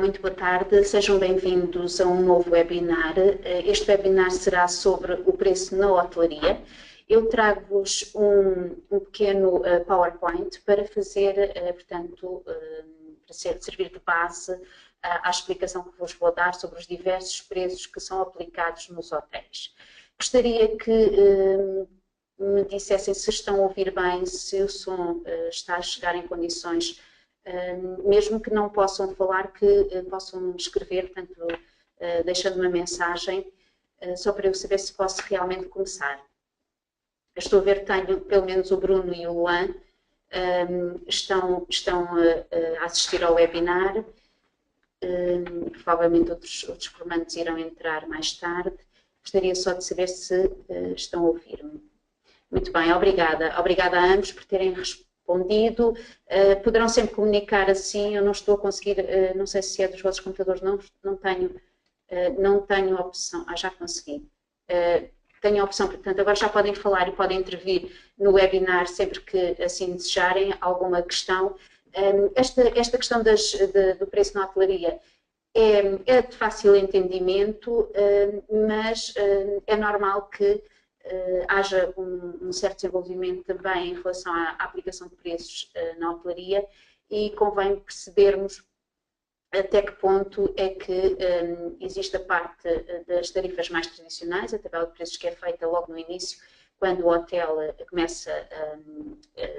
muito boa tarde, sejam bem-vindos a um novo webinar. Este webinar será sobre o preço na hotelaria. Eu trago-vos um pequeno PowerPoint para fazer, portanto, para servir de base à explicação que vos vou dar sobre os diversos preços que são aplicados nos hotéis. Gostaria que me dissessem se estão a ouvir bem, se o som está a chegar em condições, mesmo que não possam falar, que possam escrever, portanto, deixando uma mensagem, só para eu saber se posso realmente começar. Eu estou a ver que tenho, pelo menos o Bruno e o Luan, estão a assistir ao webinar, provavelmente outros formandos irão entrar mais tarde. Gostaria só de saber se estão a ouvir-me. Muito bem, obrigada. Obrigada a ambos por terem respondido. Poderão sempre comunicar assim, eu não estou a conseguir, não sei se é dos vossos computadores, não tenho a opção. Já consegui. Tenho a opção, portanto, agora já podem falar e podem intervir no webinar sempre que assim desejarem alguma questão. Esta questão do preço na hotelaria é de fácil entendimento, mas é normal que haja um certo desenvolvimento também em relação à aplicação de preços na hotelaria e convém percebermos até que ponto é que existe a parte das tarifas mais tradicionais, a tabela de preços que é feita logo no início, quando o hotel começa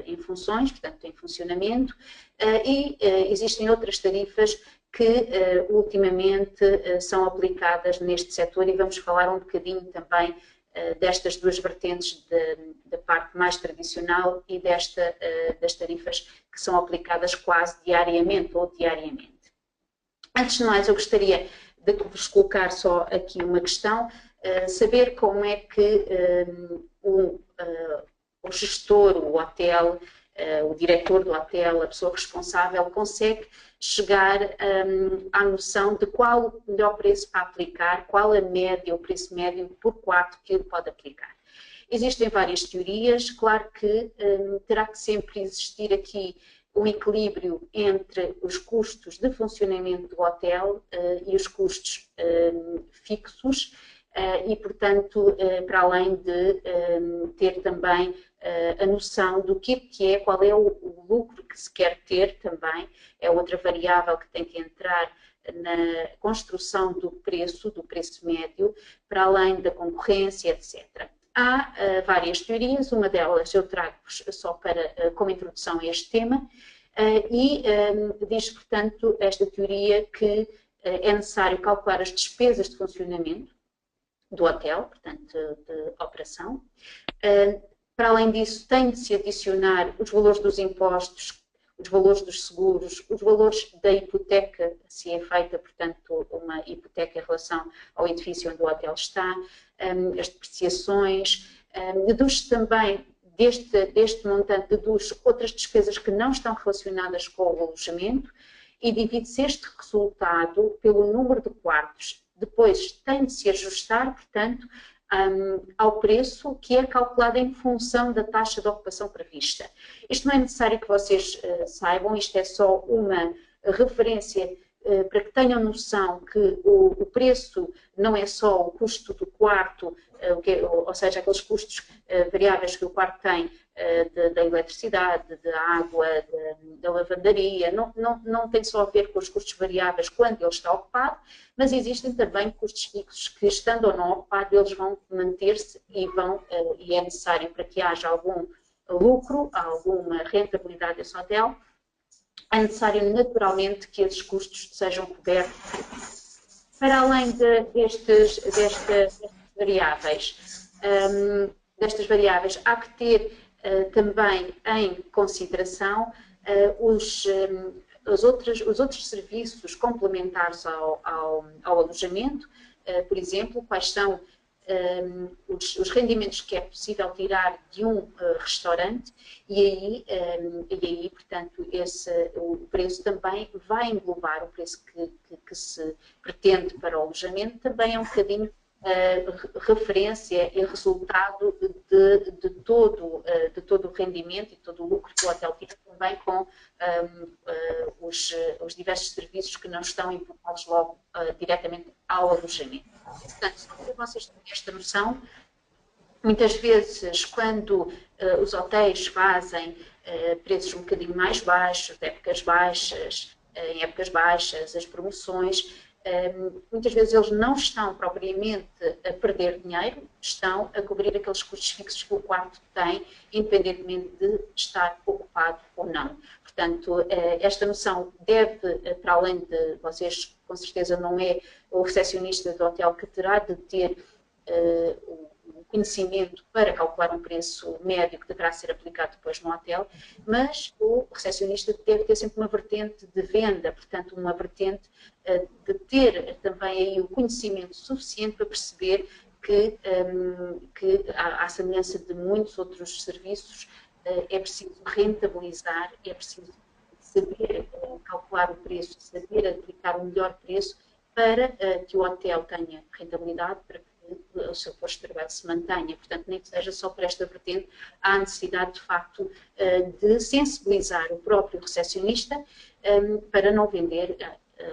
em funções, portanto em funcionamento, e existem outras tarifas que ultimamente são aplicadas neste setor e vamos falar um bocadinho também destas duas vertentes da parte mais tradicional e das tarifas que são aplicadas quase diariamente ou diariamente. Antes de mais, eu gostaria de vos colocar só aqui uma questão, saber como é que o gestor, o hotel, o diretor do hotel, a pessoa responsável, consegue chegar à noção de qual o melhor preço para aplicar, qual a média, o preço médio por quarto que ele pode aplicar. Existem várias teorias, claro que terá que sempre existir aqui um equilíbrio entre os custos de funcionamento do hotel e os custos fixos e, portanto, para além de ter também a noção do que é, qual é o lucro que se quer ter também, é outra variável que tem que entrar na construção do preço médio, para além da concorrência, etc. Há várias teorias, uma delas eu trago-vos só como introdução a este tema, e diz, portanto, esta teoria que é necessário calcular as despesas de funcionamento do hotel, portanto, de operação. Para além disso, tem de se adicionar os valores dos impostos, os valores dos seguros, os valores da hipoteca, se é feita, portanto, uma hipoteca em relação ao edifício onde o hotel está, as depreciações, deduz também deste montante, deduz outras despesas que não estão relacionadas com o alojamento e divide-se este resultado pelo número de quartos. Depois tem de se ajustar, portanto, ao preço que é calculado em função da taxa de ocupação prevista. Isto não é necessário que vocês saibam, isto é só uma referência para que tenham noção que o preço não é só o custo do quarto, ou seja, aqueles custos variáveis que o quarto tem da eletricidade, da água, da lavandaria, não tem só a ver com os custos variáveis quando ele está ocupado, mas existem também custos fixos que, estando ou não ocupado, eles vão manter-se e é necessário para que haja algum lucro, alguma rentabilidade desse hotel, é necessário naturalmente que esses custos sejam cobertos. Para além destas variáveis, há que ter também em consideração os outros serviços complementares ao alojamento, por exemplo, quais são os rendimentos que é possível tirar de um restaurante e aí, portanto, o preço também vai englobar o preço que se pretende para o alojamento, também é um bocadinho referência e resultado de todo o rendimento e todo o lucro que o hotel tira, também com os diversos serviços que não estão imputados logo diretamente ao alojamento. Portanto, para vocês terem esta noção, muitas vezes, quando os hotéis fazem preços um bocadinho mais baixos, de épocas baixas, em épocas baixas, as promoções, muitas vezes eles não estão propriamente a perder dinheiro, estão a cobrir aqueles custos fixos que o quarto tem, independentemente de estar ocupado ou não. Portanto, esta noção deve, para além de vocês, com certeza não é o recepcionista do hotel que terá de ter o conhecimento para calcular um preço médio que deverá ser aplicado depois no hotel, mas o recepcionista deve ter sempre uma vertente de venda, portanto, uma vertente de ter também aí o conhecimento suficiente para perceber que à semelhança de muitos outros serviços, é preciso rentabilizar, é preciso saber calcular o preço, saber aplicar o melhor preço para que o hotel tenha rentabilidade, para que o seu posto de trabalho se mantenha. Portanto, nem que seja só por esta vertente, há necessidade, de facto, de sensibilizar o próprio recepcionista para não vender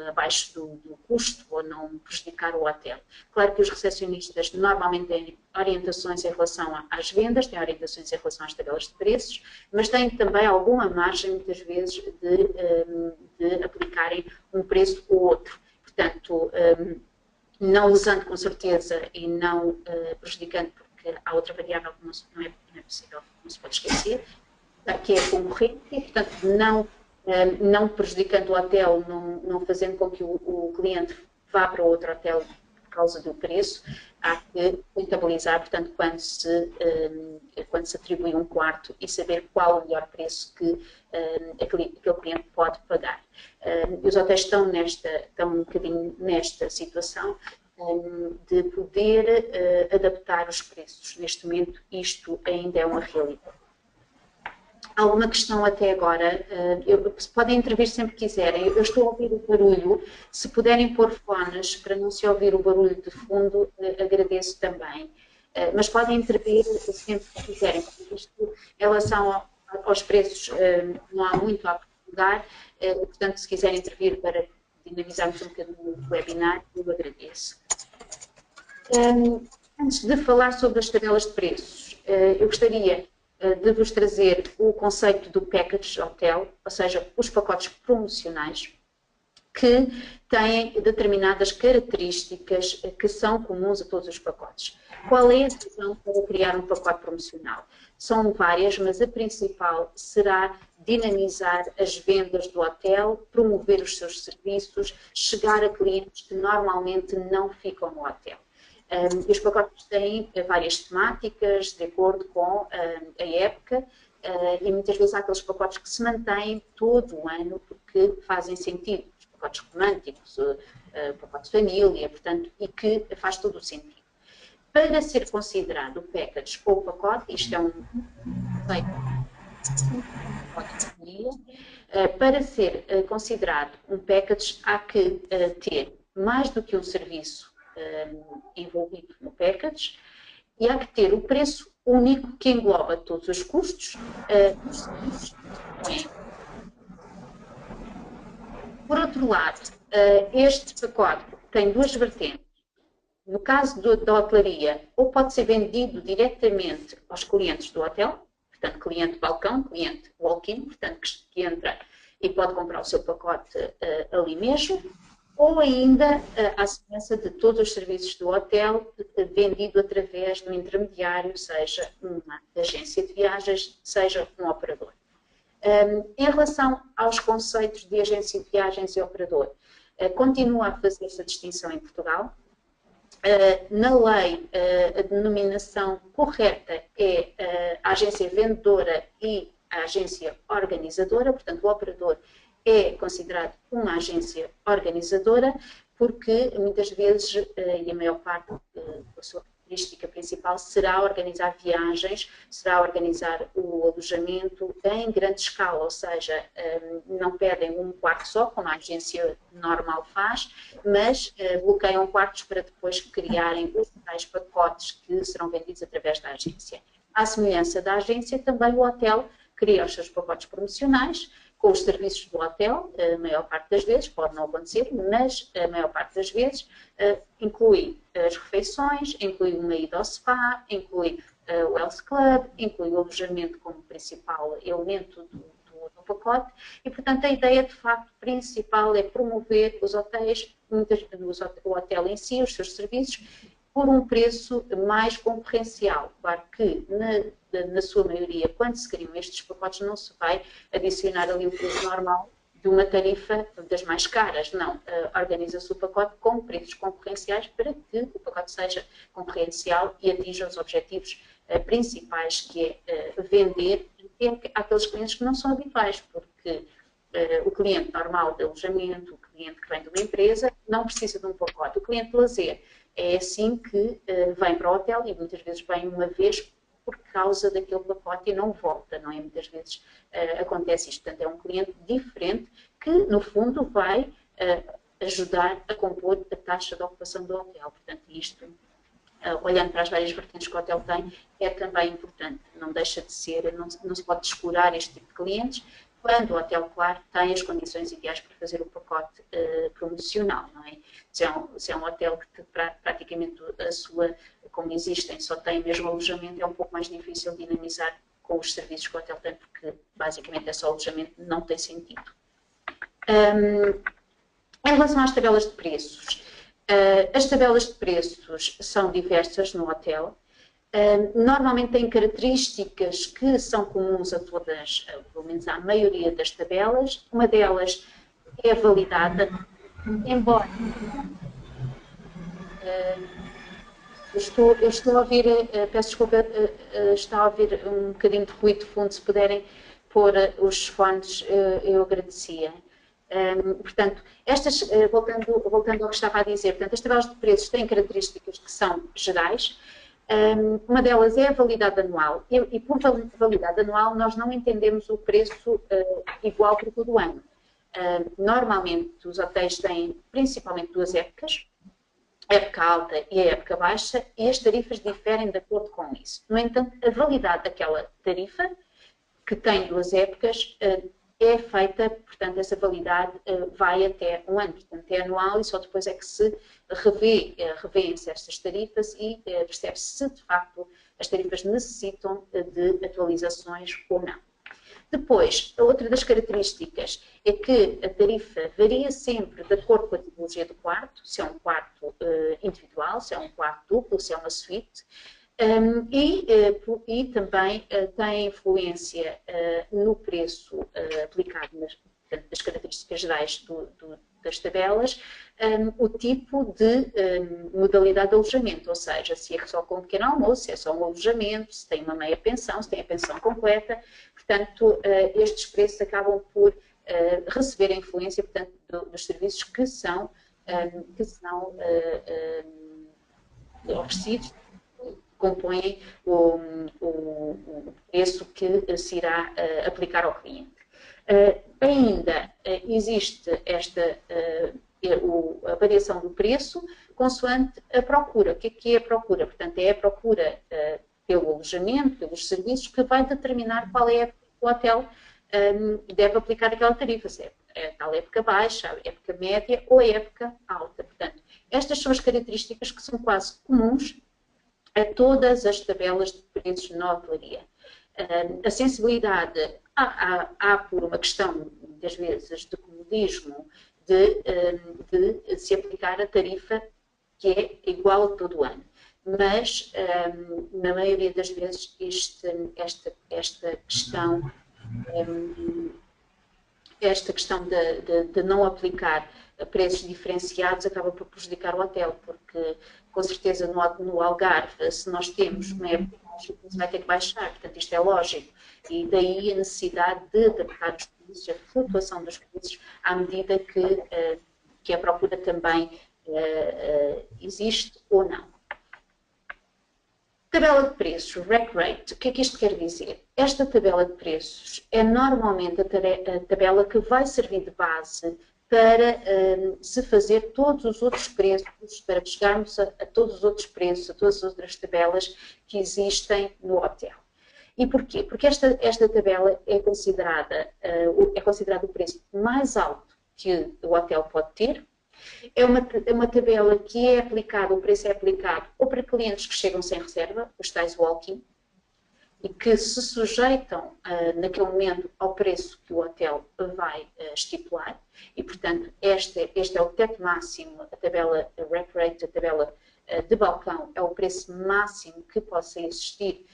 abaixo do custo ou não prejudicar o hotel. Claro que os recepcionistas normalmente têm orientações em relação às vendas, têm orientações em relação às tabelas de preços, mas têm também alguma margem, muitas vezes, de aplicarem um preço ou outro. Portanto, não usando com certeza e não prejudicando, porque há outra variável que não é possível, não se pode esquecer, que é a concorrência, portanto, não prejudicando o hotel, não fazendo com que o cliente vá para outro hotel por causa do preço, há que contabilizar, portanto, quando se atribui um quarto e saber qual o melhor preço que aquele cliente pode pagar. Os hotéis estão um bocadinho nesta situação de poder adaptar os preços. Neste momento, isto ainda é uma realidade. Há uma questão até agora, podem intervir sempre que quiserem. Eu estou a ouvir o barulho, se puderem pôr fones para não se ouvir o barulho de fundo, agradeço também. Mas podem intervir sempre que quiserem, porque isto, em relação aos preços, não há muito a aprofundar, portanto, se quiserem intervir para dinamizarmos um bocadinho o webinar, eu agradeço. Antes de falar sobre as tabelas de preços, eu gostaria de vos trazer o conceito do package hotel, ou seja, os pacotes promocionais, que têm determinadas características que são comuns a todos os pacotes. Qual é a decisão para criar um pacote promocional? São várias, mas a principal será dinamizar as vendas do hotel, promover os seus serviços, chegar a clientes que normalmente não ficam no hotel. Os pacotes têm várias temáticas de acordo com a época e muitas vezes há aqueles pacotes que se mantêm todo o ano porque fazem sentido. Os pacotes românticos, pacote de família, portanto, e que faz todo o sentido. Para ser considerado o package ou pacote, isto é um conceito, para ser considerado um package há que ter mais do que um serviço envolvido no package e há que ter o preço único que engloba todos os custos dos serviços. Por outro lado, este pacote tem duas vertentes. No caso da hotelaria, ou pode ser vendido diretamente aos clientes do hotel, portanto, cliente balcão, cliente walk-in, portanto, que entra e pode comprar o seu pacote ali mesmo, ou ainda à semelhança de todos os serviços do hotel, vendido através de um intermediário, seja uma agência de viagens, seja um operador. Em relação aos conceitos de agência de viagens e operador, continua a fazer essa distinção em Portugal. Na lei, a denominação correta é a agência vendedora e a agência organizadora, portanto, o operador é considerado uma agência organizadora, porque muitas vezes, e a maior parte, característica principal será organizar viagens, será organizar o alojamento em grande escala, ou seja, não pedem um quarto só, como a agência normal faz, mas bloqueiam quartos para depois criarem os tais pacotes que serão vendidos através da agência. À semelhança da agência, também o hotel cria os seus pacotes promocionais com os serviços do hotel, a maior parte das vezes, pode não acontecer, mas a maior parte das vezes inclui as refeições, inclui uma ida ao spa, inclui o health club, inclui o alojamento como principal elemento do pacote e, portanto, a ideia de facto principal é promover os hotéis, o hotel em si, os seus serviços, por um preço mais concorrencial. Claro que, na sua maioria, quando se criam estes pacotes, não se vai adicionar ali o preço normal de uma tarifa das mais caras. Não, organiza-se o pacote com preços concorrenciais para que o pacote seja concorrencial e atinja os objetivos principais, que é vender àqueles clientes que não são habituais, porque o cliente normal de alojamento, o cliente que vem de uma empresa, não precisa de um pacote. O cliente de lazer é assim que vem para o hotel e muitas vezes vem uma vez por causa daquele pacote e não volta, não é? Muitas vezes acontece isto. Portanto, é um cliente diferente que, no fundo, vai ajudar a compor a taxa de ocupação do hotel. Portanto, isto, olhando para as várias vertentes que o hotel tem, é também importante. Não deixa de ser, não se pode descurar este tipo de clientes, quando o hotel, claro, tem as condições ideais para fazer o pacote promocional, não é? Se é um hotel que praticamente a sua, como existem, só tem mesmo alojamento, é um pouco mais difícil dinamizar com os serviços que o hotel tem, porque basicamente é só alojamento, não tem sentido. Em relação às tabelas de preços, as tabelas de preços são diversas no hotel. Normalmente têm características que são comuns a todas, pelo menos à maioria das tabelas. Uma delas é validada, embora eu estou a ouvir, peço desculpa, está a ouvir um bocadinho de ruído de fundo, se puderem pôr os fones, eu agradecia. Portanto, voltando ao que estava a dizer, portanto, as tabelas de preços têm características que são gerais. Uma delas é a validade anual, e por validade anual nós não entendemos o preço igual para todo o ano. Normalmente os hotéis têm principalmente duas épocas, a época alta e a época baixa, e as tarifas diferem de acordo com isso. No entanto, a validade daquela tarifa, que tem duas épocas, é feita, portanto, essa validade vai até um ano, portanto, é anual e só depois é que se revêem-se estas tarifas e percebe-se se, de facto, as tarifas necessitam de atualizações ou não. Depois, a outra das características é que a tarifa varia sempre de acordo com a tipologia do quarto, se é um quarto individual, se é um quarto duplo, se é uma suíte, e também tem influência no preço aplicado das características gerais das tabelas, o tipo de modalidade de alojamento, ou seja, se é só com um pequeno almoço, se é só um alojamento, se tem uma meia pensão, se tem a pensão completa. Portanto, estes preços acabam por receber a influência, portanto, dos serviços que são oferecidos, compõem o preço que se irá aplicar ao cliente. Ainda existe a variação do preço consoante a procura. O que é a procura? Portanto, é a procura pelo alojamento, pelos serviços, que vai determinar qual é a época que o hotel deve aplicar aquela tarifa, se é a tal época baixa, a época média ou a época alta. Portanto, estas são as características que são quase comuns a todas as tabelas de preços na hotelaria. A sensibilidade há por uma questão, muitas vezes, de comodismo, de se aplicar a tarifa que é igual a todo o ano. Mas, na maioria das vezes, esta questão de não aplicar preços diferenciados acaba por prejudicar o hotel, porque, com certeza, no Algarve, se nós temos uma época, o preço vai ter que baixar, portanto, isto é lógico. E daí a necessidade de adaptar os preços, a flutuação dos preços, à medida que a procura também existe ou não. Tabela de preços, Rack Rate, o que é que isto quer dizer? Esta tabela de preços é normalmente a tabela que vai servir de base para se fazer todos os outros preços, para chegarmos a todos os outros preços, a todas as outras tabelas que existem no hotel. E porquê? Porque esta tabela é considerada o preço mais alto que o hotel pode ter. É uma tabela que é aplicada, o preço é aplicado ou para clientes que chegam sem reserva, os tais walk-in, e que se sujeitam naquele momento ao preço que o hotel vai estipular, e portanto este é o teto máximo, a tabela Rack Rate, a tabela de balcão, é o preço máximo que possa existir,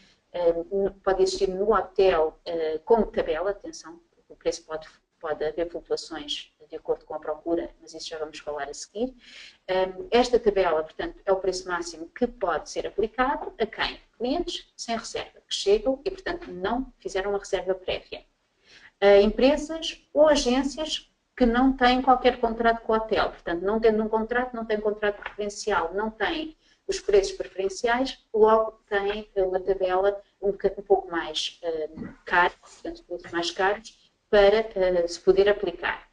pode existir no hotel como tabela, atenção, o preço pode haver flutuações de acordo com a procura, mas isso já vamos falar a seguir. Esta tabela, portanto, é o preço máximo que pode ser aplicado a quem? Clientes sem reserva, que chegam e, portanto, não fizeram uma reserva prévia. Empresas ou agências que não têm qualquer contrato com o hotel, portanto, não tendo um contrato, não têm contrato preferencial, não têm os preços preferenciais, logo têm uma tabela um pouco mais cara, portanto, mais caros, para se poder aplicar.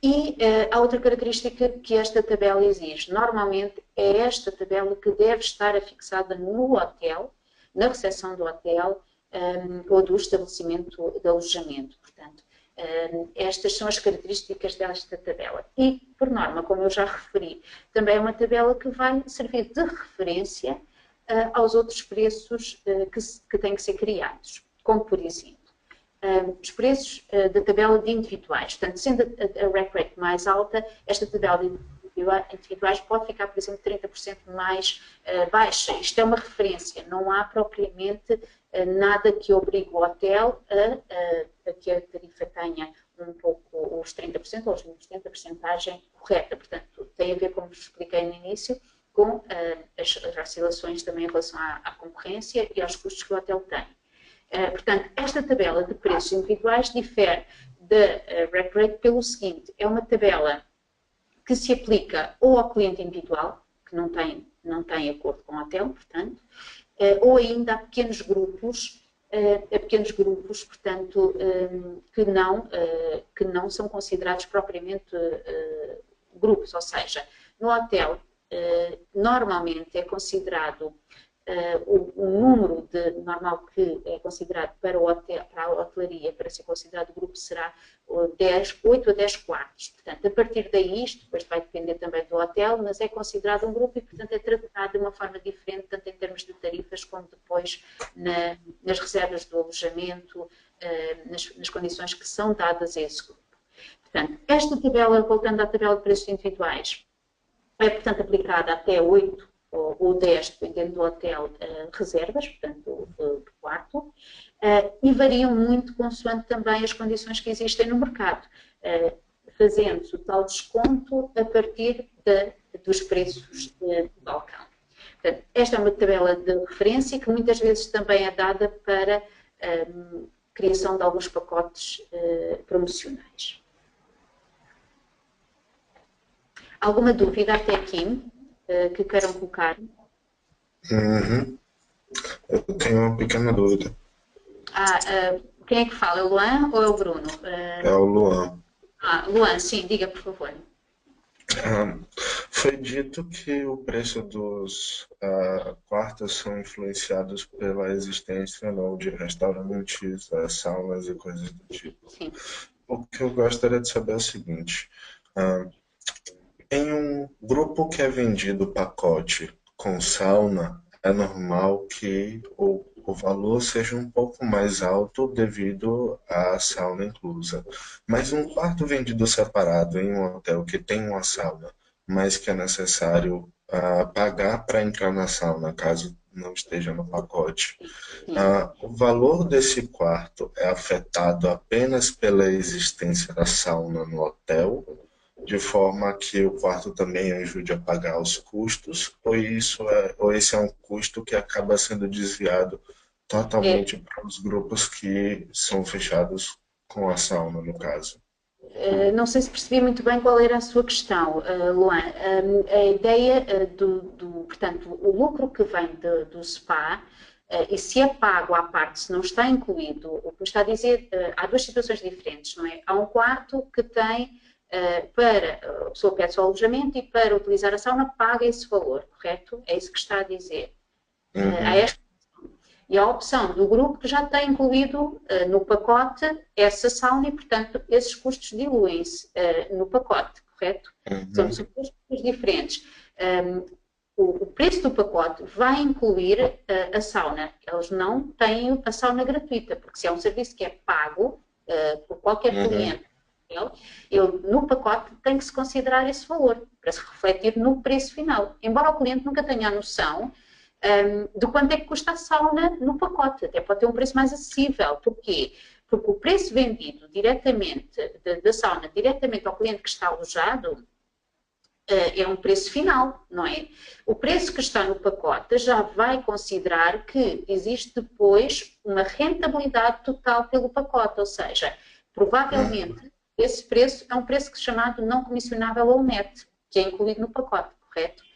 E há outra característica que esta tabela exige. Normalmente é esta tabela que deve estar afixada no hotel, na recepção do hotel ou do estabelecimento de alojamento. Portanto, estas são as características desta tabela. E, por norma, como eu já referi, também é uma tabela que vai servir de referência aos outros preços que têm que ser criados, como por exemplo, os preços da tabela de individuais. Portanto, sendo a Rack Rate mais alta, esta tabela de individuais pode ficar, por exemplo, 30% mais baixa. Isto é uma referência, não há propriamente nada que obrigue o hotel a que a tarifa tenha um pouco os 30% ou os 20% da percentagem correta. Portanto, tem a ver, como vos expliquei no início, com as oscilações também em relação à concorrência e aos custos que o hotel tem. Portanto, esta tabela de preços individuais difere da Rack Rate pelo seguinte: é uma tabela que se aplica ou ao cliente individual, que não tem acordo com o hotel, portanto, ou ainda a pequenos grupos, portanto, que não são considerados propriamente grupos, ou seja, no hotel normalmente é considerado o número normal que é considerado para a hotelaria, para ser considerado grupo, será 8 a 10 quartos. Portanto, a partir daí, isto depois vai depender também do hotel, mas é considerado um grupo e, portanto, é tratado de uma forma diferente, tanto em termos de tarifas como depois nas reservas do alojamento, nas condições que são dadas a esse grupo. Portanto, esta tabela, voltando à tabela de preços individuais, é, portanto, aplicada até 8 ou 10, dependendo do hotel, reservas, portanto, do quarto, e variam muito consoante também as condições que existem no mercado, fazendo-se o tal desconto a partir dos preços de balcão. Portanto, esta é uma tabela de referência que muitas vezes também é dada para criação de alguns pacotes promocionais. Alguma dúvida até aqui que queiram colocar? Eu tenho uma pequena dúvida. Quem é que fala? É o Luan ou é o Bruno? É o Luan. Luan, sim, diga, por favor. Foi dito que o preço dos quartos são influenciados pela existência ou não de restaurantes, saunas e coisas do tipo. Sim. O que eu gostaria de saber é o seguinte: em um grupo que é vendido pacote com sauna, é normal que o valor seja um pouco mais alto devido à sauna inclusa. Mas um quarto vendido separado em um hotel que tem uma sauna, mas que é necessário pagar para entrar na sauna, caso não esteja no pacote. O valor desse quarto é afetado apenas pela existência da sauna no hotel, de forma que o quarto também ajude a pagar os custos, ou esse é um custo que acaba sendo desviado É, totalmente para os grupos que são fechados com a sauna, no caso. Não sei se percebi muito bem qual era a sua questão, Luan. A ideia portanto, o lucro que vem do SPA, e se é pago à parte, se não está incluído, o que me está a dizer, há duas situações diferentes, não é? Há um quarto que tem, para a pessoa pede o alojamento e para utilizar a sauna paga esse valor, correto? É isso que está a dizer. Há esta e a opção do grupo que já tem incluído no pacote essa sauna e, portanto, esses custos diluem-se no pacote, correto? São duas coisas diferentes. O preço do pacote vai incluir a sauna. Eles não têm a sauna gratuita, porque se é um serviço que é pago por qualquer cliente, ele, no pacote tem que se considerar esse valor para se refletir no preço final. Embora o cliente nunca tenha a noção de quanto é que custa a sauna no pacote. Até pode ter um preço mais acessível. Porquê? Porque o preço vendido diretamente da sauna, diretamente ao cliente que está alojado, é um preço final, não é? O preço que está no pacote já vai considerar que existe depois uma rentabilidade total pelo pacote, ou seja, provavelmente esse preço é um preço chamado não comissionável ou net, que é incluído no pacote, correto?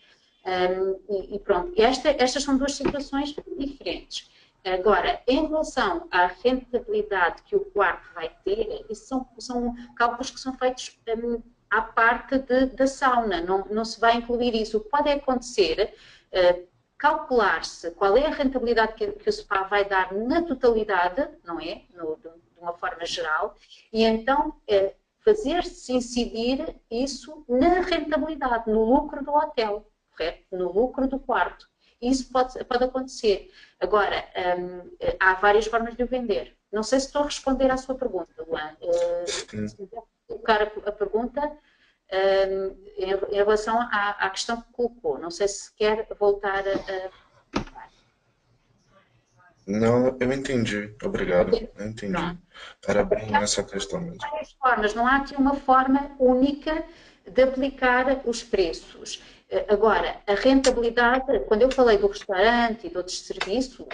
E pronto, estas são duas situações diferentes. Agora, em relação à rentabilidade que o quarto vai ter, isso são cálculos que são feitos à parte da sauna, não se vai incluir isso. O que pode acontecer, calcular-se qual é a rentabilidade que o SPA vai dar na totalidade, não é? De uma forma geral, e então fazer-se incidir isso na rentabilidade, no lucro do hotel. Correto? No lucro do quarto. Isso pode acontecer. Agora, há várias formas de o vender. Não sei se estou a responder à sua pergunta, Luan. Se quiser colocar a pergunta em relação à questão que colocou. Não sei se quer voltar a... Não, eu entendi. Obrigado. Eu entendi. Pronto. Era bem essa questão mesmo. Várias formas. Não há aqui uma forma única de aplicar os preços. Agora, a rentabilidade, quando eu falei do restaurante e de outros serviços,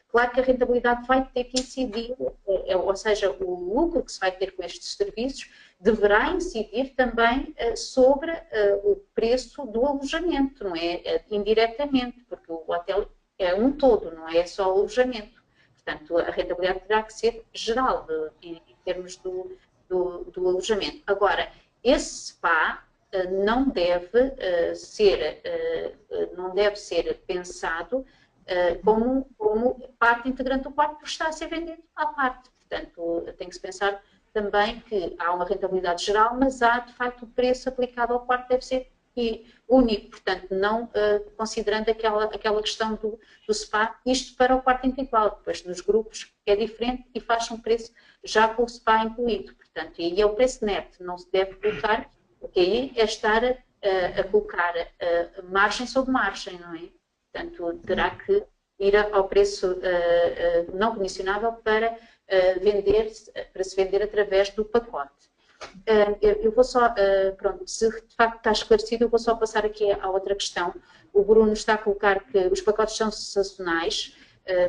claro que a rentabilidade vai ter que incidir, ou seja, o lucro que se vai ter com estes serviços deverá incidir também sobre o preço do alojamento, não é? Indiretamente, porque o hotel é um todo, não é só o alojamento. Portanto, a rentabilidade terá que ser geral em termos do alojamento. Agora, esse SPA não deve ser pensado como parte integrante do quarto, porque está a ser vendido à parte. Portanto, tem que se pensar também que há uma rentabilidade geral, mas há, de facto, o preço aplicado ao quarto deve ser único, portanto, não considerando aquela questão do SPA, isto para o quarto individual. Depois, nos grupos, é diferente e faz um preço já com o SPA incluído. Portanto, e aí é o preço net, não se deve colocar, porque aí é estar a colocar margem sobre margem, não é? Portanto, terá que ir ao preço não comissionável para se vender através do pacote. Eu vou só, pronto, se de facto está esclarecido, eu vou só passar aqui à outra questão. O Bruno está a colocar que os pacotes são sazonais,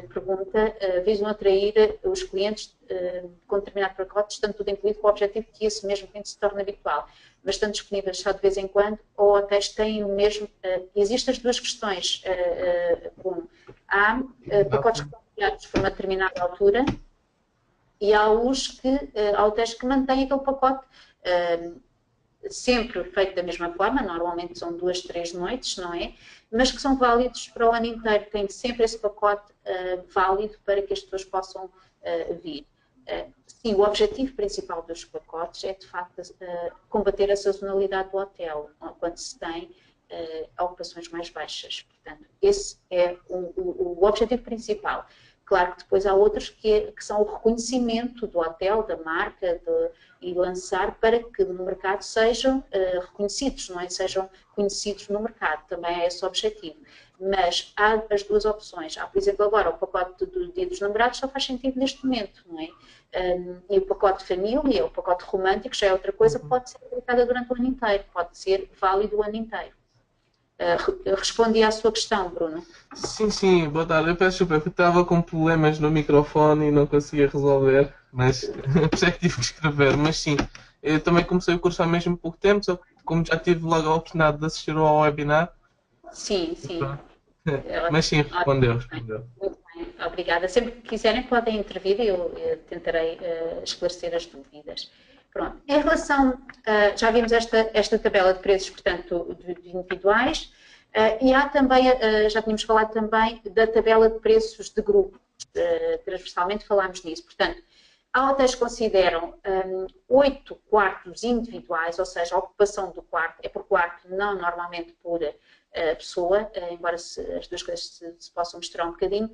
pergunta, visam atrair os clientes com determinado pacote, estando tudo incluído com o objetivo que esse mesmo cliente se torne habitual, mas estão disponíveis só de vez em quando, ou hotéis têm o mesmo... existem as duas questões, Bruno. Há pacotes que são criados por uma determinada altura, e há hotéis que mantêm aquele pacote sempre feito da mesma forma, normalmente são 2, 3 noites, não é? Mas que são válidos para o ano inteiro, tem sempre esse pacote válido para que as pessoas possam vir. Sim, o objetivo principal dos pacotes é, de facto, combater a sazonalidade do hotel, quando se tem ocupações mais baixas. Portanto, esse é o objetivo principal. Claro que depois há outros que são o reconhecimento do hotel, da marca, e lançar para que no mercado sejam reconhecidos, não é? Sejam conhecidos no mercado, também é esse o objetivo. Mas há as duas opções. Há, por exemplo, agora o pacote do Dia dos Namorados só faz sentido neste momento, não é? E o pacote de família, o pacote romântico já é outra coisa que pode ser aplicada durante o ano inteiro, pode ser válido o ano inteiro. Respondi à sua questão, Bruno. Sim, boa tarde. Eu peço desculpa, porque estava com problemas no microfone e não conseguia resolver, mas por isso é que tive que escrever. Mas sim, Eu também comecei o curso há mesmo pouco tempo, só que como já tive logo a oportunidade de assistir ao webinar, Sim, sim. pronto. Ótimo, Mas sim, ótimo, respondeu, muito bem. respondeu. Muito bem, obrigada. Sempre que quiserem podem intervir e eu tentarei esclarecer as dúvidas. Pronto. Em relação, já vimos esta tabela de preços, portanto, de individuais, e há também, já tínhamos falado também da tabela de preços de grupo, transversalmente falámos nisso. Portanto, há hotéis que consideram 8 quartos individuais, ou seja, a ocupação do quarto é por quarto, não normalmente por pessoa, embora as duas coisas se possam misturar um bocadinho,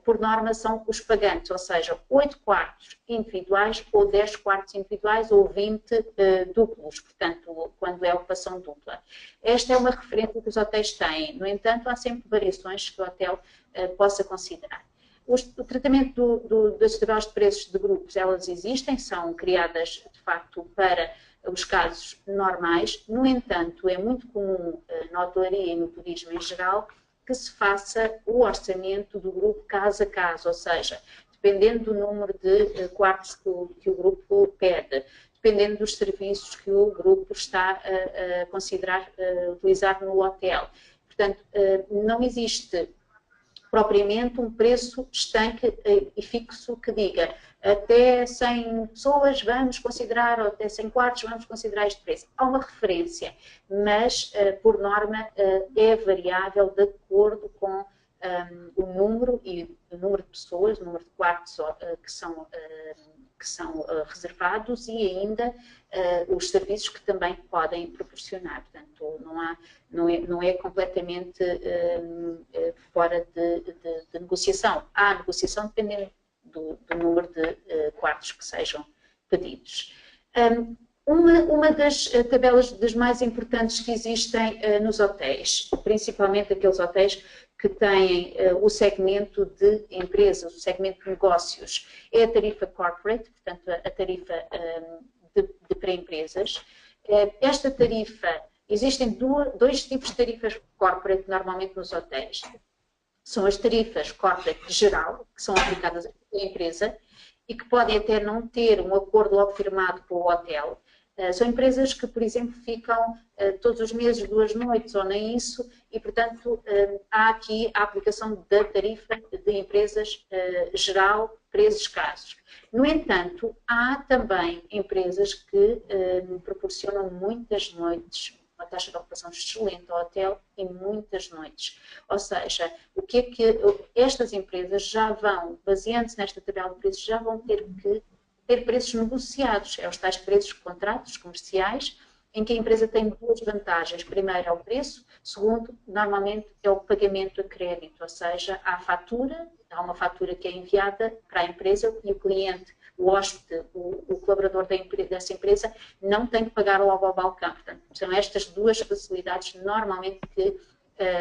por norma são os pagantes, ou seja, 8 quartos individuais ou 10 quartos individuais ou 20 duplos, portanto, quando é ocupação dupla. Esta é uma referência que os hotéis têm, no entanto, há sempre variações que o hotel possa considerar. O tratamento das tabelas de preços de grupos, elas existem, são criadas de facto para os casos normais. No entanto, é muito comum na hotelaria e no turismo em geral que se faça o orçamento do grupo caso a caso, ou seja, dependendo do número de quartos que o grupo pede, dependendo dos serviços que o grupo está a considerar utilizar no hotel. Portanto, não existe propriamente um preço estanque e fixo que diga até 100 pessoas vamos considerar, ou até 100 quartos vamos considerar este preço. Há uma referência, mas por norma é variável de acordo com o número de pessoas, o número de quartos que são reservados e ainda os serviços que também podem proporcionar. Portanto, não é completamente fora de negociação. Há negociação dependendo do número de quartos que sejam pedidos. Uma das tabelas das mais importantes que existem nos hotéis, principalmente aqueles hotéis que têm o segmento de empresas, o segmento de negócios, é a tarifa corporate, portanto a tarifa de pré-empresas. Esta tarifa, existem dois tipos de tarifas corporate normalmente nos hotéis. São as tarifas corporate geral, que são aplicadas à empresa e que podem até não ter um acordo logo firmado com o hotel. São empresas que, por exemplo, ficam todos os meses 2 noites ou nem isso e, portanto, há aqui a aplicação da tarifa de empresas geral para esses casos. No entanto, há também empresas que proporcionam muitas noites, uma taxa de ocupação excelente ao hotel e muitas noites. Ou seja, o que é que estas empresas já vão, baseando-se nesta tabela de preços, já vão ter que ter preços negociados, é os tais preços de contratos comerciais, em que a empresa tem duas vantagens. Primeiro é o preço, segundo, normalmente é o pagamento a crédito, ou seja, há uma fatura que é enviada para a empresa e o cliente, o hóspede, o colaborador dessa empresa não tem que pagar logo ao balcão. Portanto, são estas duas facilidades normalmente que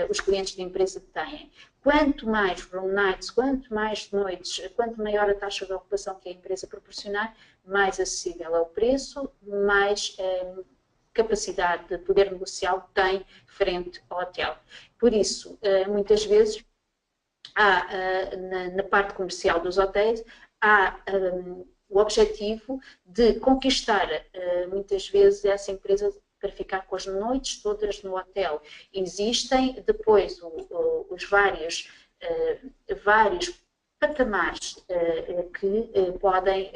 os clientes de empresa têm. Quanto mais room nights, quanto mais noites, quanto maior a taxa de ocupação que a empresa proporcionar, mais acessível é o preço, mais capacidade de poder negocial tem frente ao hotel. Por isso, muitas vezes, na parte comercial dos hotéis, há o objetivo de conquistar, muitas vezes, essa empresa para ficar com as noites todas no hotel. Existem depois os vários patamares que podem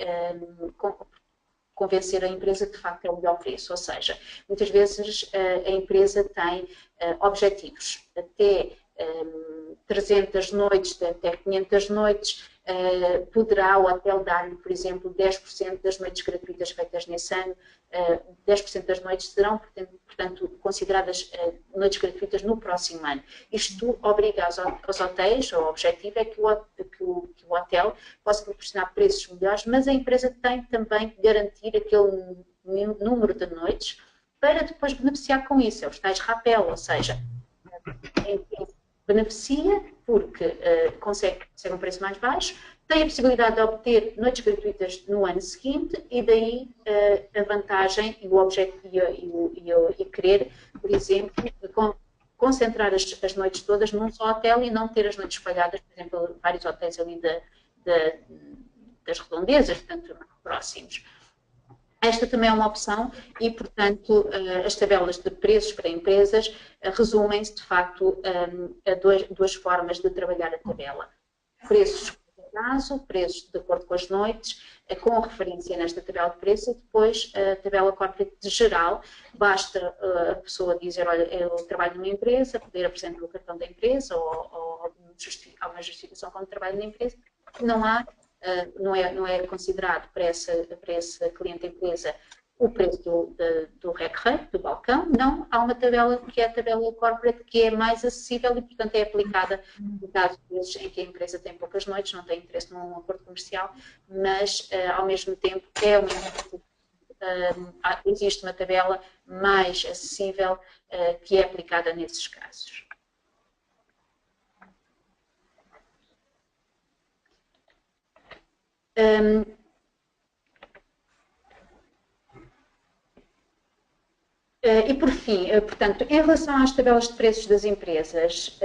convencer a empresa que de facto é o melhor preço, ou seja, muitas vezes a empresa tem objetivos até 300 noites, até 500 noites, poderá o hotel dar-lhe, por exemplo, 10% das noites gratuitas feitas nesse ano, 10% das noites serão, portanto, consideradas noites gratuitas no próximo ano. Isto obriga aos hotéis, o objetivo é que o hotel possa proporcionar preços melhores, mas a empresa tem também que garantir aquele número de noites para depois beneficiar com isso, é os tais rapel, ou seja, a empresa beneficia porque consegue um preço mais baixo, tem a possibilidade de obter noites gratuitas no ano seguinte e daí a vantagem e o objetivo e querer, por exemplo, concentrar as noites todas num só hotel e não ter as noites espalhadas, por exemplo, vários hotéis ali das redondezas, portanto, próximos. esta também é uma opção e, portanto, as tabelas de preços para empresas resumem-se, de facto, a duas formas de trabalhar a tabela. Preços por prazo, preços de acordo com as noites, com referência nesta tabela de preços, e depois a tabela corporate de geral. Basta a pessoa dizer, olha, eu trabalho numa empresa, poder apresentar o cartão da empresa ou alguma justificação como trabalho na empresa. Não é considerado para esse cliente da empresa o preço do rack rate, do balcão. Não, há uma tabela que é a tabela corporate, que é mais acessível e, portanto, é aplicada no caso em que a empresa tem poucas noites, não tem interesse num acordo comercial, mas, ao mesmo tempo, existe uma tabela mais acessível que é aplicada nesses casos. E por fim, portanto, em relação às tabelas de preços das empresas,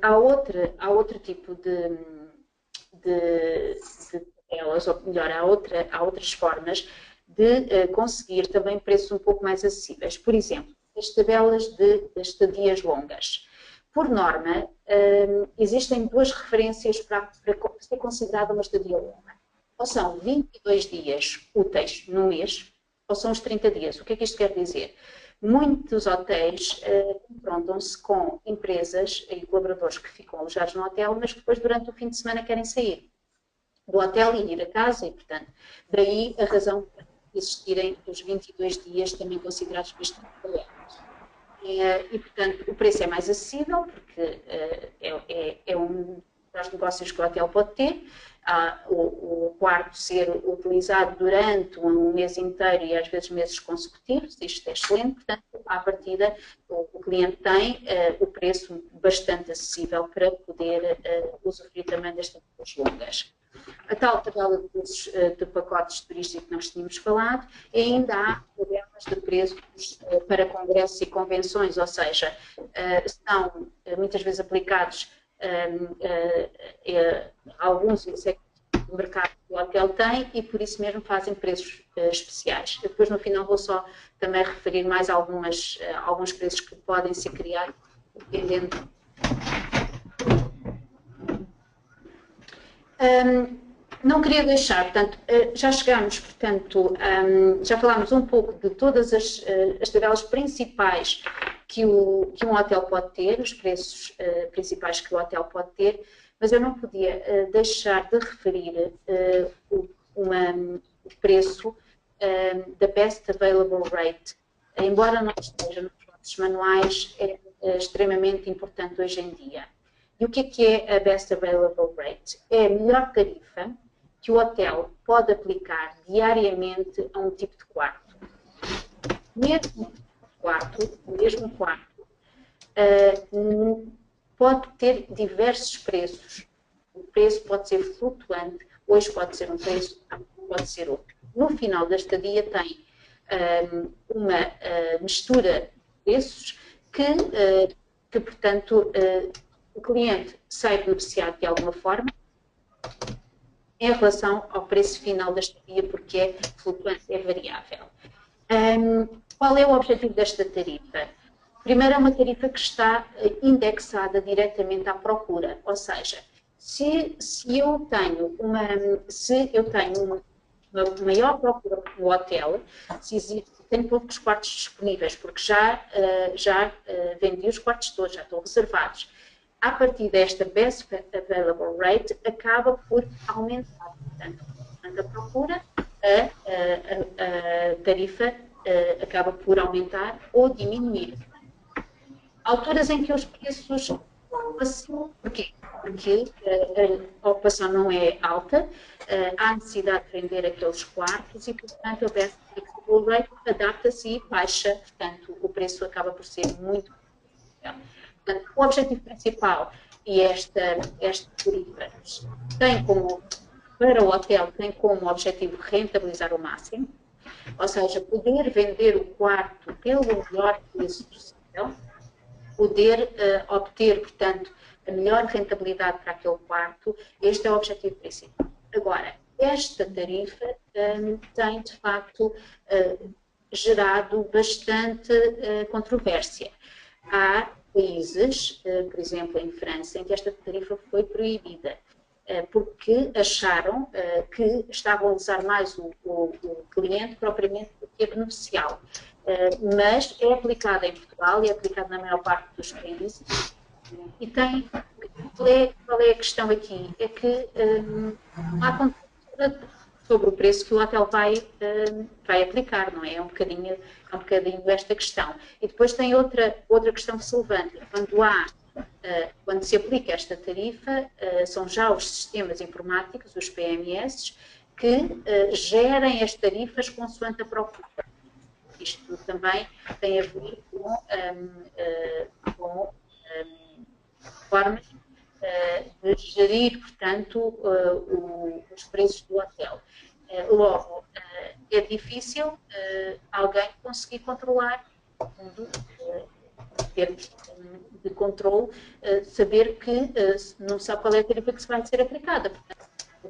há outro tipo de tabelas, ou melhor, há outras formas de conseguir também preços um pouco mais acessíveis. Por exemplo, as tabelas de estadias longas. Por norma, existem duas referências para ser considerada uma estadia longa. Ou são 22 dias úteis no mês, ou são os 30 dias. O que é que isto quer dizer? Muitos hotéis confrontam-se com empresas e colaboradores que ficam alojados no hotel, mas que depois, durante o fim de semana, querem sair do hotel e ir a casa, e, portanto, daí a razão de existirem os 22 dias também considerados para este tipo de tabelas. E, portanto, o preço é mais acessível, porque é um dos negócios que o hotel pode ter. O quarto ser utilizado durante um mês inteiro e às vezes meses consecutivos, isto é excelente, portanto, à partida o cliente tem o preço bastante acessível para poder usufruir também das tabelas longas. A tal tabela de pacotes turísticos que nós tínhamos falado, e ainda há tabelas de preços para congressos e convenções, ou seja, são muitas vezes aplicados alguns do mercado que o hotel tem e por isso mesmo fazem preços especiais. Eu depois no final vou só também referir mais alguns preços que podem ser criados dependendo. Não queria deixar, portanto, já chegámos, portanto, já falámos um pouco de todas as tabelas principais que um hotel pode ter, os preços principais que o hotel pode ter, mas eu não podia deixar de referir o preço da Best Available Rate. Embora não esteja nos nossos manuais, é extremamente importante hoje em dia. E o que é a Best Available Rate? É a melhor tarifa que o hotel pode aplicar diariamente a um tipo de quarto. Mesmo quarto pode ter diversos preços. O preço pode ser flutuante, hoje pode ser um preço, pode ser outro. No final da estadia tem uma mistura de preços que portanto, o cliente sai beneficiado de alguma forma em relação ao preço final da estadia, porque é flutuante, é variável. Qual é o objetivo desta tarifa? Primeiro, é uma tarifa que está indexada diretamente à procura, ou seja, se eu tenho uma maior procura no hotel, tenho poucos quartos disponíveis, porque já vendi os quartos todos, já estão reservados. A partir desta Best Available Rate, acaba por aumentar. Portanto, a procura, a tarifa acaba por aumentar ou diminuir. Alturas em que os preços ocupação, porquê? Porque a ocupação não é alta, há necessidade de vender aqueles quartos e, portanto, a Best Available Rate adapta-se e baixa, portanto, o preço acaba por ser muito bom. Portanto, o objetivo principal e esta tarifa para o hotel tem como objetivo rentabilizar o máximo, ou seja, poder vender o quarto pelo melhor preço possível, poder obter, portanto, a melhor rentabilidade para aquele quarto. Este é o objetivo principal. Agora, esta tarifa tem, de facto, gerado bastante controvérsia. Há países, por exemplo, em França, em que esta tarifa foi proibida, porque acharam que estavam a usar mais o cliente propriamente do que a beneficiá-lo. Mas é aplicada em Portugal e é aplicada na maior parte dos países. E tem, qual é a questão aqui? É que há controle sobre o preço que o hotel vai aplicar, não é? É um bocadinho esta questão. E depois tem outra questão que se levanta. Quando se aplica esta tarifa, são já os sistemas informáticos, os PMS, que gerem as tarifas consoante a procura. Isto também tem a ver com formas de gerir, portanto, os preços do hotel. Logo, é difícil alguém conseguir controlar, em termos de controle, saber que não sabe qual é a tarifa que se vai ser aplicada. Portanto,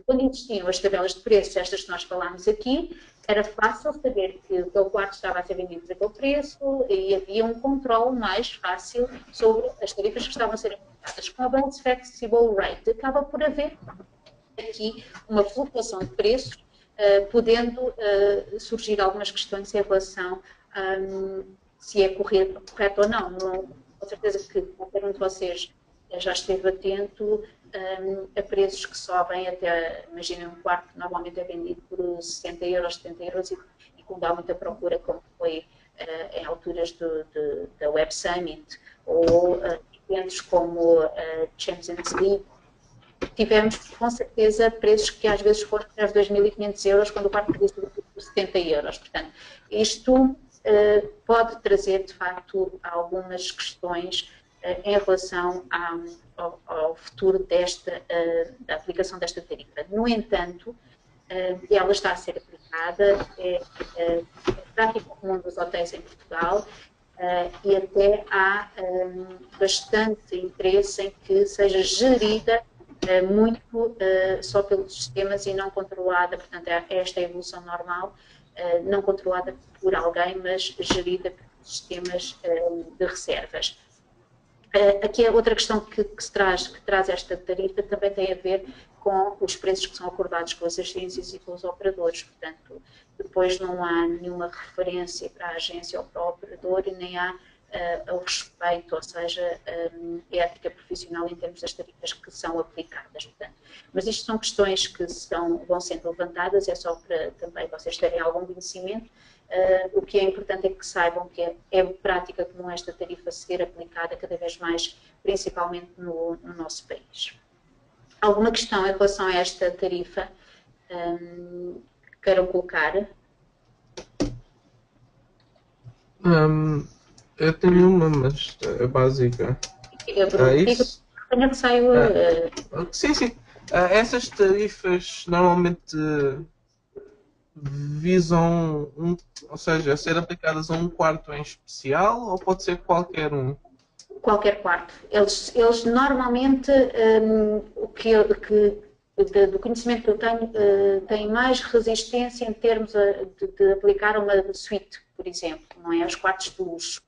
quando existiam as tabelas de preços, estas que nós falámos aqui, era fácil saber que aquele quarto estava a ser vendido por aquele preço e havia um controle mais fácil sobre as tarifas que estavam a ser aplicadas. Com a Base Flexible Rate, acaba por haver aqui uma flutuação de preços, podendo surgir algumas questões em relação se é correto ou não. Com certeza que qualquer um de vocês já esteve atento a preços que sobem até, imaginem, um quarto que normalmente é vendido por 60 euros, 70 euros e quando há muita procura, como foi em alturas da Web Summit ou eventos como Champions League, tivemos com certeza preços que às vezes foram até os 2.500 euros quando o quarto podia ser por 70 euros. Portanto, isto pode trazer de facto algumas questões em relação ao futuro da aplicação desta tarifa. No entanto, ela está a ser aplicada, é prática comum dos hotéis em Portugal e até há bastante interesse em que seja gerida muito só pelos sistemas e não controlada, portanto, esta é a evolução normal, não controlada por alguém, mas gerida por sistemas de reservas. Aqui a outra questão que traz esta tarifa também tem a ver com os preços que são acordados com as agências e com os operadores. Portanto, depois não há nenhuma referência para a agência ou para o operador e nem há o respeito, ou seja, ética profissional em termos das tarifas que são aplicadas. Portanto, mas isto são questões que vão sendo levantadas, é só para também vocês terem algum conhecimento. O que é importante é que saibam que é prática comum esta tarifa ser aplicada cada vez mais, principalmente no nosso país. Alguma questão em relação a esta tarifa que queiram colocar? Eu tenho uma, mas é básica. Isso? Tenho que sair. Sim. Essas tarifas normalmente visam, ou seja, ser aplicadas a um quarto em especial ou pode ser qualquer um? Qualquer quarto. Eles normalmente, do conhecimento que eu tenho, têm mais resistência em termos de aplicar uma suíte, por exemplo, não é? Os quartos de luxo.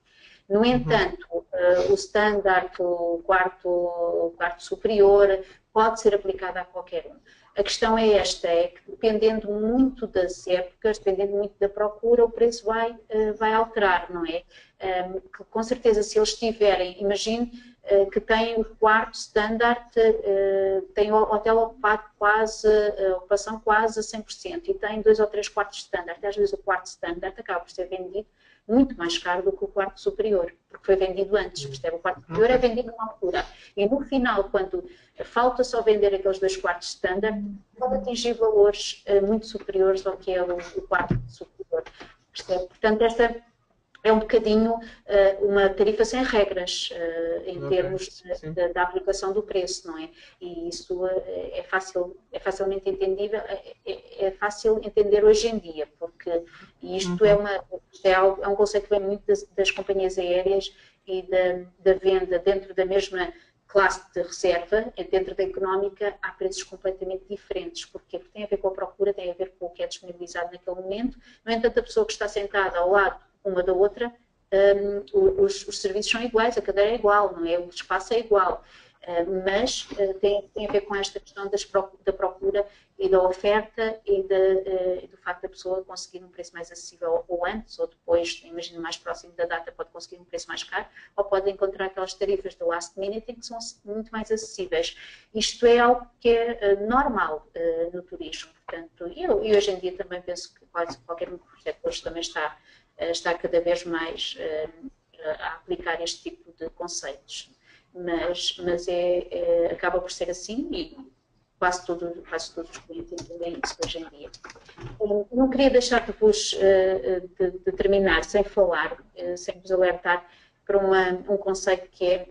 No entanto, o standard, o quarto superior, pode ser aplicado a qualquer um. A questão é esta, é que dependendo muito das épocas, dependendo muito da procura, o preço vai alterar, não é? Com certeza, se eles tiverem, imagine que tem o quarto standard, tem o hotel ocupado ocupação quase a 100% e tem 2 ou 3 quartos standard. Às vezes o quarto standard acaba por ser vendido muito mais caro do que o quarto superior, porque foi vendido antes, percebe? O quarto superior é vendido numa altura. E no final, quando falta só vender aqueles 2 quartos standard, pode atingir valores muito superiores ao que é o quarto superior, percebe? Portanto, esta é um bocadinho uma tarifa sem regras em termos da aplicação do preço, não é? E isso é facilmente entendível, é fácil entender hoje em dia, porque isto é um conceito que vem muito das companhias aéreas e da venda dentro da mesma classe de reserva, dentro da económica, há preços completamente diferentes. Porquê? Porque tem a ver com a procura, tem a ver com o que é disponibilizado naquele momento. No entanto, a pessoa que está sentada ao lado uma da outra, os serviços são iguais, a cadeira é igual, não é? O espaço é igual. Mas tem a ver com esta questão da procura e da oferta e do facto da pessoa conseguir um preço mais acessível ou antes ou depois, imagino mais próximo da data, pode conseguir um preço mais caro ou pode encontrar aquelas tarifas do last minute que são muito mais acessíveis. Isto é algo que é normal no turismo, portanto, e hoje em dia também penso que qualquer projeto hoje também está cada vez mais a aplicar este tipo de conceitos. Mas acaba por ser assim e quase todos os clientes entendem isso hoje em dia. Não queria deixar de terminar sem falar, sem vos alertar para um conceito que é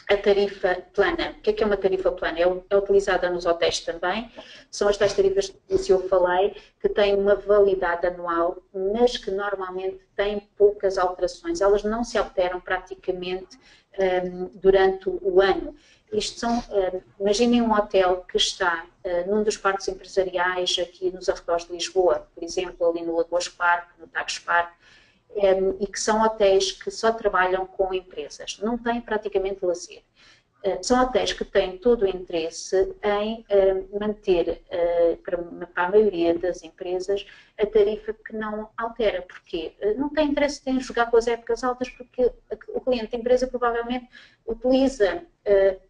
a tarifa plana. O que é uma tarifa plana? É utilizada nos hotéis também. São as tais tarifas que eu falei, que têm uma validade anual, mas que normalmente têm poucas alterações. Elas não se alteram praticamente durante o ano. Imaginem um hotel que está num dos parques empresariais aqui nos arredores de Lisboa, por exemplo, ali no Lagoas Park, no Tagus Park, e que são hotéis que só trabalham com empresas, não têm praticamente lazer. São hotéis que têm todo o interesse em manter, para a maioria das empresas, a tarifa que não altera. Porquê? Não tem interesse em jogar com as épocas altas, porque o cliente da empresa provavelmente utiliza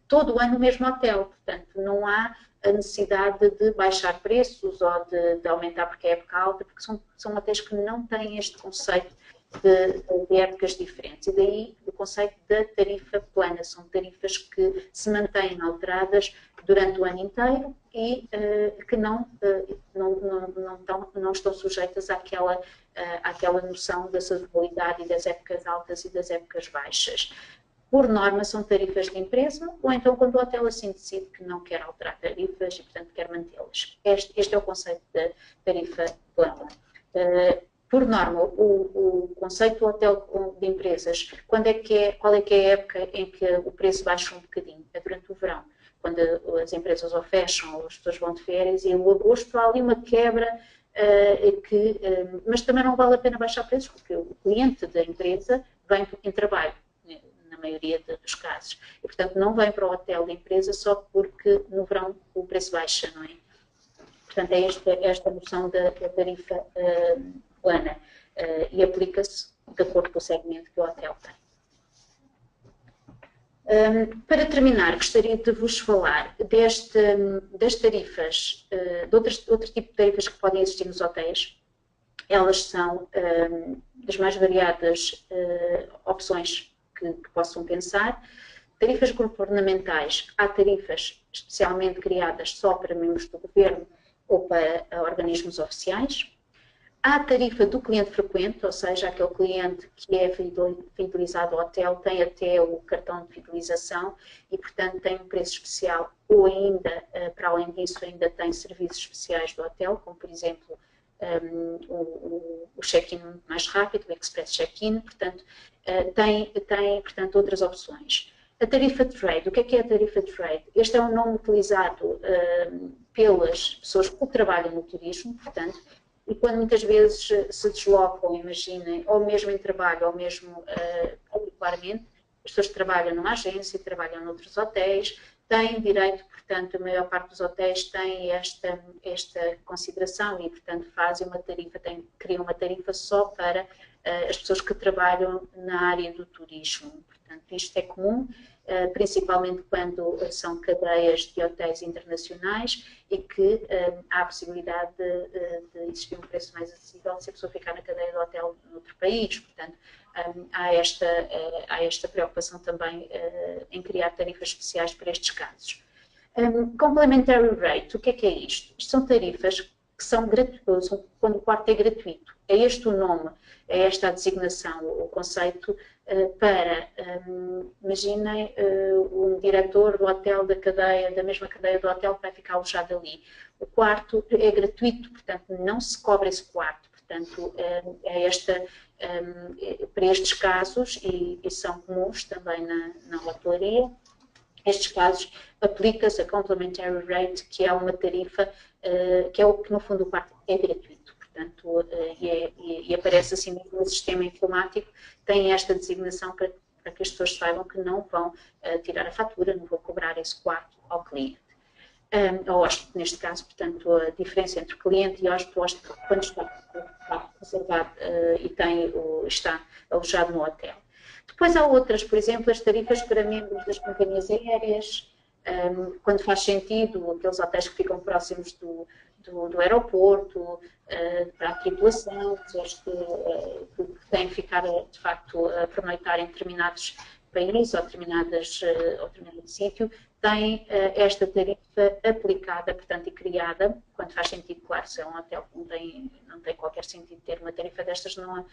todo o ano o mesmo hotel. Portanto, não há a necessidade de baixar preços ou de aumentar porque é época alta, porque são hotéis que não têm este conceito de épocas diferentes. E daí o conceito da tarifa plana. São tarifas que se mantêm inalteradas durante o ano inteiro e que não estão sujeitas àquela noção da sazonalidade e das épocas altas e das épocas baixas. Por norma, são tarifas de empresa, ou então quando o hotel assim decide que não quer alterar tarifas e, portanto, quer mantê-las. Este é o conceito da tarifa plana. Por norma, o conceito do hotel de empresas, qual é que é a época em que o preço baixa um bocadinho? É durante o verão, quando as empresas ou fecham, ou as pessoas vão de férias, e em agosto há ali uma quebra, mas também não vale a pena baixar preços, porque o cliente da empresa vem em trabalho, na maioria dos casos. E, portanto, não vem para o hotel da empresa só porque no verão o preço baixa, não é? Portanto, é esta noção da tarifa plana e aplica-se de acordo com o segmento que o hotel tem. Para terminar, gostaria de vos falar das tarifas, de outro tipo de tarifas que podem existir nos hotéis. Elas são das mais variadas opções que possam pensar. Tarifas governamentais, há tarifas especialmente criadas só para membros do governo ou para organismos oficiais. Há a tarifa do cliente frequente, ou seja, aquele cliente que é fidelizado ao hotel, tem até o cartão de fidelização e, portanto, tem um preço especial ou ainda, para além disso, ainda tem serviços especiais do hotel, como, por exemplo, o check-in mais rápido, o express check-in, portanto, tem outras opções. A tarifa trade, o que é a tarifa trade? Este é um nome utilizado pelas pessoas que trabalham no turismo, portanto, e quando muitas vezes se deslocam, imaginem, ou mesmo em trabalho, ou mesmo particularmente, as pessoas que trabalham numa agência, trabalham noutros hotéis, têm direito, portanto, a maior parte dos hotéis tem esta consideração e, portanto, fazem uma tarifa, criam uma tarifa só para as pessoas que trabalham na área do turismo. Portanto, isto é comum, principalmente quando são cadeias de hotéis internacionais e que há a possibilidade de existir um preço mais acessível se a pessoa ficar na cadeia do hotel noutro país. Portanto, há esta preocupação também em criar tarifas especiais para estes casos. Complementary rate, o que é isto? Isto são tarifas que são gratuitas, quando o quarto é gratuito. É este o nome, é esta a designação, o conceito para, imaginem, um diretor do hotel da mesma cadeia do hotel que vai ficar alojado ali. O quarto é gratuito, portanto, não se cobra esse quarto. Portanto, para estes casos, e são comuns também na hotelaria, estes casos aplica-se a Complementary Rate, que é uma tarifa, que é o que no fundo o quarto é gratuito. Portanto, e aparece assim no sistema informático, tem esta designação para que as pessoas saibam que não vão tirar a fatura, não vão cobrar esse quarto ao cliente. Ao hóspede, neste caso, portanto, a diferença entre cliente e hóspede, quando está reservado e está alojado no hotel. Depois há outras, por exemplo, as tarifas para membros das companhias aéreas, quando faz sentido, aqueles hotéis que ficam próximos do aeroporto, para a tripulação, pessoas que têm que ficar, de facto, a pernoitar em determinados países ou determinado sítio, têm esta tarifa aplicada, portanto, e criada, quando faz sentido, claro, se é um hotel que não tem qualquer sentido ter uma tarifa destas, não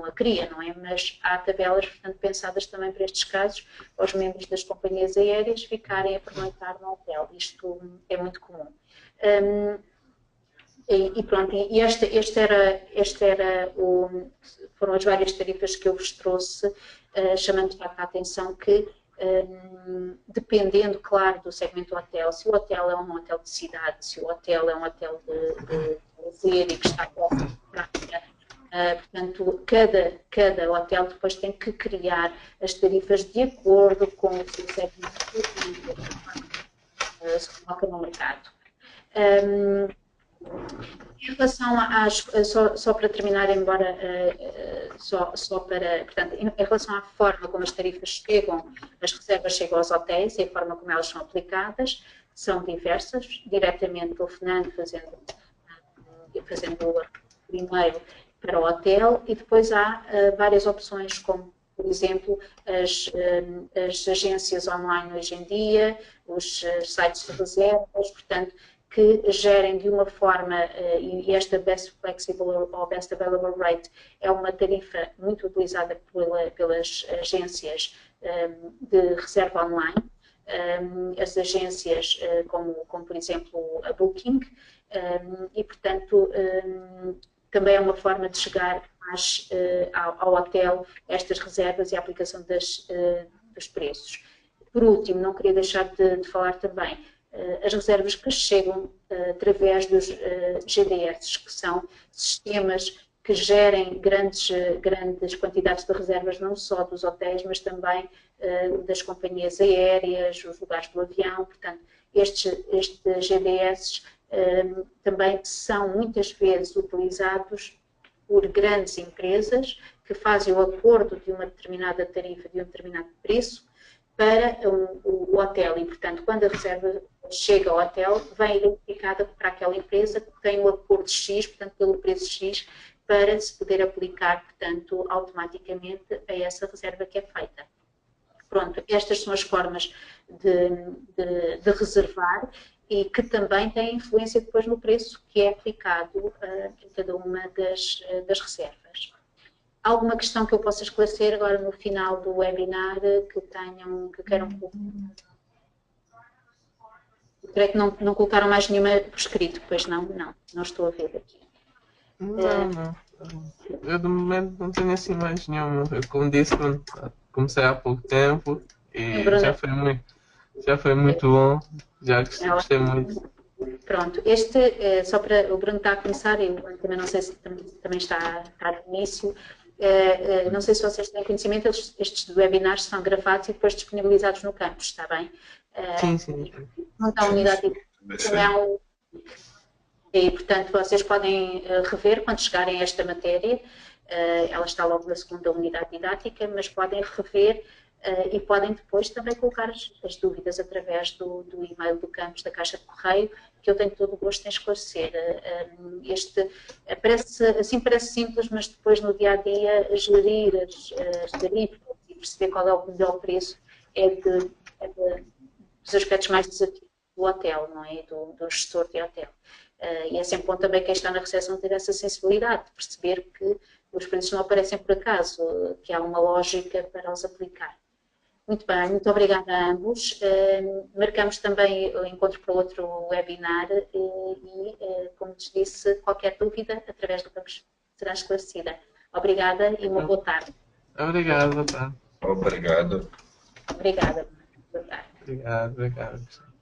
a cria, não é? Mas há tabelas, portanto, pensadas também para estes casos, aos membros das companhias aéreas ficarem a pernoitar no hotel. Isto é muito comum. E pronto, foram as várias tarifas que eu vos trouxe, chamando de facto a atenção que, dependendo, claro, do segmento do hotel, se o hotel é um hotel de cidade, se o hotel é um hotel de lazer e que está próximo de praia, portanto, cada hotel depois tem que criar as tarifas de acordo com o seu segmento que se coloca no mercado. Em relação só para terminar, embora portanto, em relação à forma como as tarifas as reservas chegam aos hotéis e a forma como elas são aplicadas, são diversas, diretamente telefonando, fazendo o e-mail para o hotel, e depois há várias opções, como, por exemplo, as agências online hoje em dia, os sites de reservas, portanto, que gerem de uma forma, e esta Best Flexible ou Best Available Rate é uma tarifa muito utilizada pelas agências de reserva online, as agências como por exemplo a Booking, e portanto também é uma forma de chegar mais ao hotel estas reservas e a aplicação dos preços. Por último, não queria deixar de falar também as reservas que chegam através dos GDS, que são sistemas que gerem grandes quantidades de reservas, não só dos hotéis, mas também das companhias aéreas, os lugares do avião. Portanto, estes GDS também são muitas vezes utilizados por grandes empresas que fazem o acordo de uma determinada tarifa, de um determinado preço, para o hotel, e portanto quando a reserva chega ao hotel, vem identificada para aquela empresa que tem um acordo X, portanto pelo preço X, para se poder aplicar, portanto, automaticamente a essa reserva que é feita. Pronto, estas são as formas de reservar e que também têm influência depois no preço que é aplicado em cada uma das reservas. Alguma questão que eu possa esclarecer agora no final do webinar que queiram colocar? Creio que não colocaram mais nenhuma por escrito, pois não estou a ver aqui. Não. Eu de momento não tenho assim mais nenhuma. Eu, como disse, comecei há pouco tempo e já foi muito bom, já gostei muito. Pronto, só para o Bruno está a começar, eu também não sei se também está no início. Não sei se vocês têm conhecimento, estes webinars são gravados e depois disponibilizados no campus, está bem? Sim. Não está a unidade e, portanto, vocês podem rever quando chegarem a esta matéria. Ela está logo na segunda unidade didática, mas podem rever e podem depois também colocar as dúvidas através do e-mail do campus, da caixa de correio, que eu tenho todo o gosto em esclarecer. Parece simples, mas depois no dia-a-dia gerir as tarifas e perceber qual é o melhor preço é dos aspectos mais desafiados do hotel, não é? Do gestor de hotel. E é sempre bom também quem está na recepção ter essa sensibilidade, de perceber que os preços não aparecem por acaso, que há uma lógica para os aplicar. Muito bem, muito obrigada a ambos. Marcamos também o encontro para outro webinar e como vos disse, qualquer dúvida através do campus será esclarecida. Obrigada e uma boa tarde. Obrigado, boa tarde. Obrigado. Obrigada. Boa tarde. Obrigado.